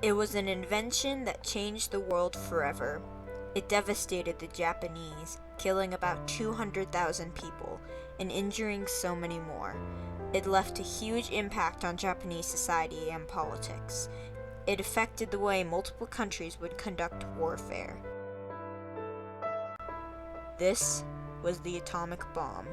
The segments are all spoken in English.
It was an invention that changed the world forever. It devastated the Japanese, killing about 200,000 people and injuring so many more. It left a huge impact on Japanese society and politics. It affected the way multiple countries would conduct warfare. This was the atomic bomb.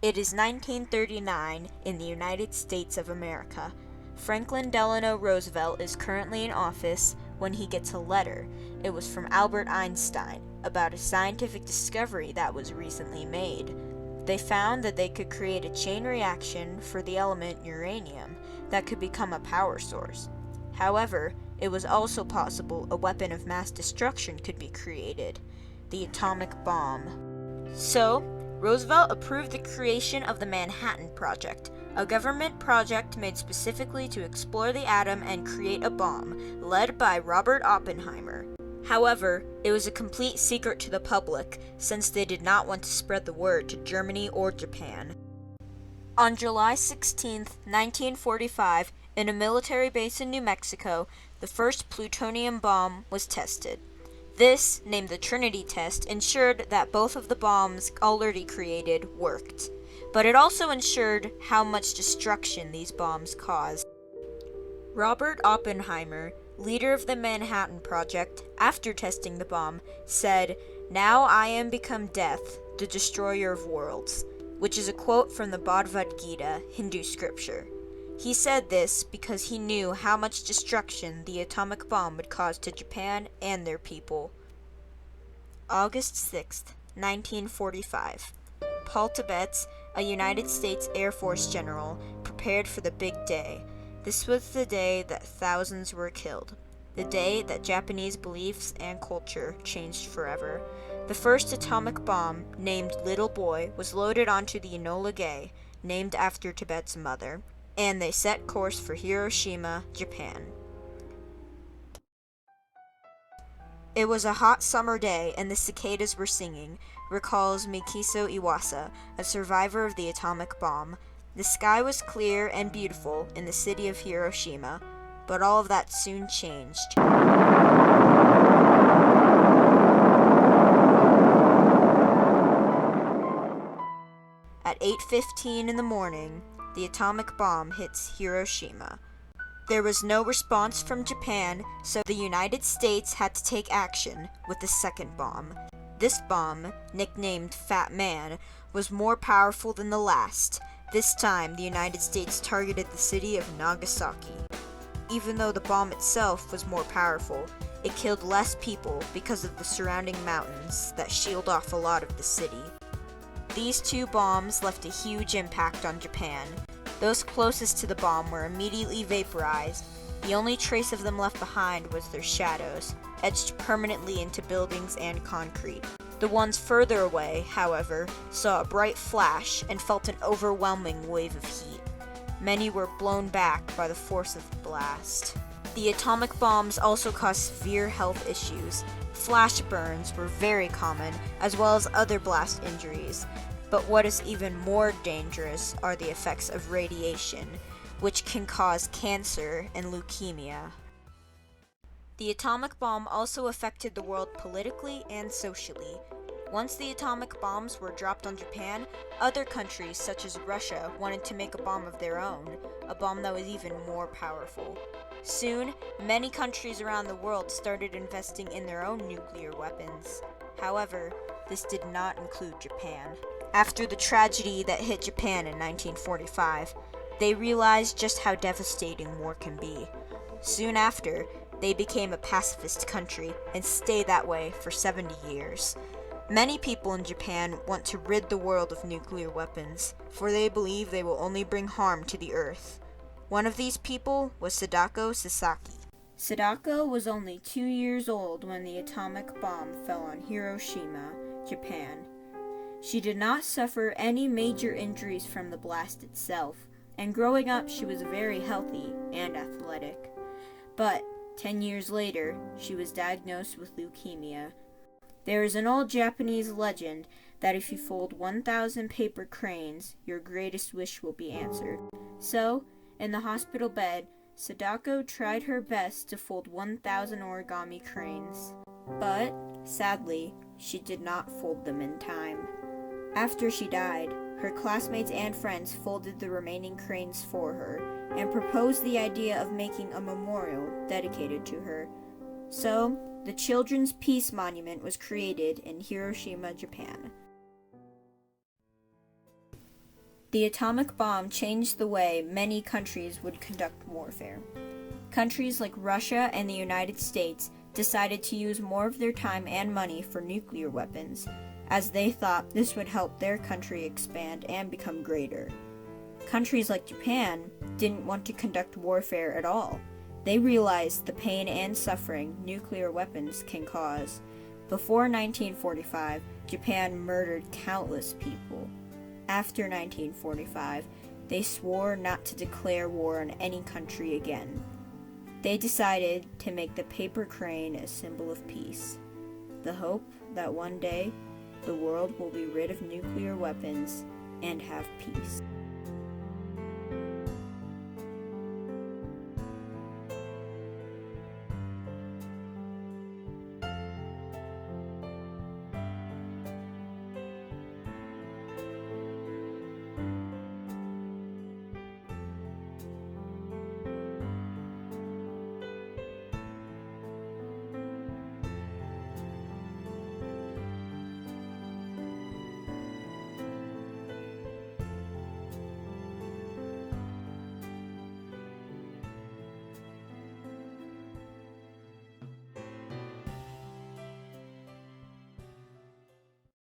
It is 1939 in the United States of America. Franklin Delano Roosevelt is currently in office when he gets a letter. It was from Albert Einstein about a scientific discovery that was recently made. They found that they could create a chain reaction for the element uranium that could become a power source. However, it was also possible a weapon of mass destruction could be created, the atomic bomb. So, Roosevelt approved the creation of the Manhattan Project, a government project made specifically to explore the atom and create a bomb, led by Robert Oppenheimer. However, it was a complete secret to the public, since they did not want to spread the word to Germany or Japan. On July 16, 1945, in a military base in New Mexico, the first plutonium bomb was tested. This, named the Trinity test, ensured that both of the bombs already created worked, but it also ensured how much destruction these bombs caused. Robert Oppenheimer, leader of the Manhattan Project, after testing the bomb, said, "Now I am become death, the destroyer of worlds," which is a quote from the Bhagavad Gita, Hindu scripture. He said this because he knew how much destruction the atomic bomb would cause to Japan and their people. August 6, 1945. Paul Tibbets, a United States Air Force general, prepared for the big day. This was the day that thousands were killed. The day that Japanese beliefs and culture changed forever. The first atomic bomb, named Little Boy, was loaded onto the Enola Gay, named after Tibbets' mother, and they set course for Hiroshima, Japan. It was a hot summer day and the cicadas were singing, recalls Mikiso Iwasa, a survivor of the atomic bomb. The sky was clear and beautiful in the city of Hiroshima, but all of that soon changed. At 8:15 in the morning, the atomic bomb hits Hiroshima. There was no response from Japan, so the United States had to take action with the second bomb. This bomb, nicknamed Fat Man, was more powerful than the last. This time, the United States targeted the city of Nagasaki. Even though the bomb itself was more powerful, it killed less people because of the surrounding mountains that shield off a lot of the city. These two bombs left a huge impact on Japan. Those closest to the bomb were immediately vaporized. The only trace of them left behind was their shadows, etched permanently into buildings and concrete. The ones further away, however, saw a bright flash and felt an overwhelming wave of heat. Many were blown back by the force of the blast. The atomic bombs also caused severe health issues. Flash burns were very common, as well as other blast injuries. But what is even more dangerous are the effects of radiation, which can cause cancer and leukemia. The atomic bomb also affected the world politically and socially. Once the atomic bombs were dropped on Japan, other countries such as Russia wanted to make a bomb of their own, a bomb that was even more powerful. Soon, many countries around the world started investing in their own nuclear weapons. However, this did not include Japan. After the tragedy that hit Japan in 1945, they realized just how devastating war can be. Soon after, they became a pacifist country and stayed that way for 70 years. Many people in Japan want to rid the world of nuclear weapons, for they believe they will only bring harm to the earth. One of these people was Sadako Sasaki. Sadako was only 2 years old when the atomic bomb fell on Hiroshima, Japan. She did not suffer any major injuries from the blast itself, and growing up she was very healthy and athletic. But 10 years later, she was diagnosed with leukemia. There is an old Japanese legend that if you fold 1,000 paper cranes, your greatest wish will be answered. So, in the hospital bed, Sadako tried her best to fold 1,000 origami cranes. But, sadly, she did not fold them in time. After she died, her classmates and friends folded the remaining cranes for her and proposed the idea of making a memorial dedicated to her. So, the Children's Peace Monument was created in Hiroshima, Japan. The atomic bomb changed the way many countries would conduct warfare. Countries like Russia and the United States decided to use more of their time and money for nuclear weapons, as they thought this would help their country expand and become greater. Countries like Japan didn't want to conduct warfare at all. They realized the pain and suffering nuclear weapons can cause. Before 1945, Japan murdered countless people. After 1945, they swore not to declare war on any country again. They decided to make the paper crane a symbol of peace. The hope that one day the world will be rid of nuclear weapons and have peace.